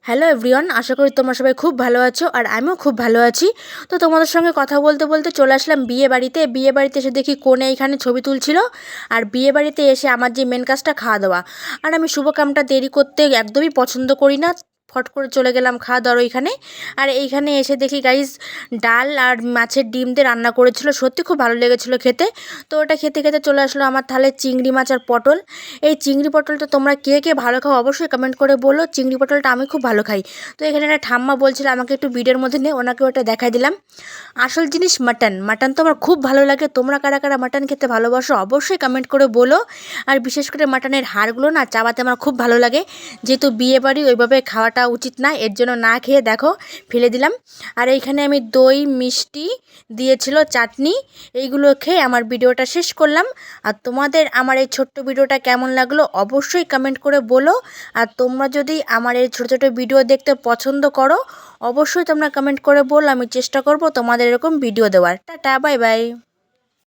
Hello everyone, আশা করি তোমরা সবাই খুব ভালো আছো আর আমিও খুব ভালো আছি। তো তোমাদের সঙ্গে কথা বলতে বলতে চলে আসলাম বিয়ে বাড়িতে এসে দেখি কনে এইখানে ছবি তুলছিল। আর বিয়ে বাড়িতে এসে আমার যে মেন কাজটা খাওয়া দাওয়া, আর আমি শুভ কামটা দেরি করতে একদমই পছন্দ করি না। ফট করে চলে গেলাম খাওয়া দাওয়ার ওইখানে। আর এইখানে এসে দেখি গাইস, ডাল আর মাছের ডিম দিয়ে রান্না করেছিল, সত্যি খুব ভালো লেগেছিলো খেতে। তো ওটা খেতে খেতে চলে আসলো আমার থালে চিংড়ি মাছ আর পটল। এই চিংড়ি পটলটা তোমরা কে কে ভালো খাও অবশ্যই কমেন্ট করে বলো। চিংড়ি পটলটা আমি খুব ভালো খাই। তো এখানে একটা ঠাম্মা বলছিল আমাকে একটু ভিডিওর মধ্যে নিয়ে, ওনাকে ওটা দেখাই দিলাম। আসল জিনিস মাটন, মাটন তো আমার খুব ভালো লাগে। তোমরা কারা কারা মাটন খেতে ভালোবাসো অবশ্যই কমেন্ট করে বলো। আর বিশেষ করে মাটনের হাড়গুলো না চাবাতে আমার খুব ভালো লাগে। যেহেতু বিয়ে বাড়ি ওইভাবে খাওয়াটা উচিত না, এর জন্য না খেয়ে দেখো ফেলে দিলাম। আর এইখানে আমি দই মিষ্টি দিয়েছিল, চাটনি, এইগুলো খেয়ে আমার ভিডিওটা শেষ করলাম। আর তোমাদের আমার এই ছোট্ট ভিডিওটা কেমন লাগলো অবশ্যই কমেন্ট করে বলো। আর তোমরা যদি আমার এই ছোটো ছোটো ভিডিও দেখতে পছন্দ করো অবশ্যই তোমরা কমেন্ট করে বলো, আমি চেষ্টা করব তোমাদের এরকম ভিডিও দেওয়ার। Tata, bye bye.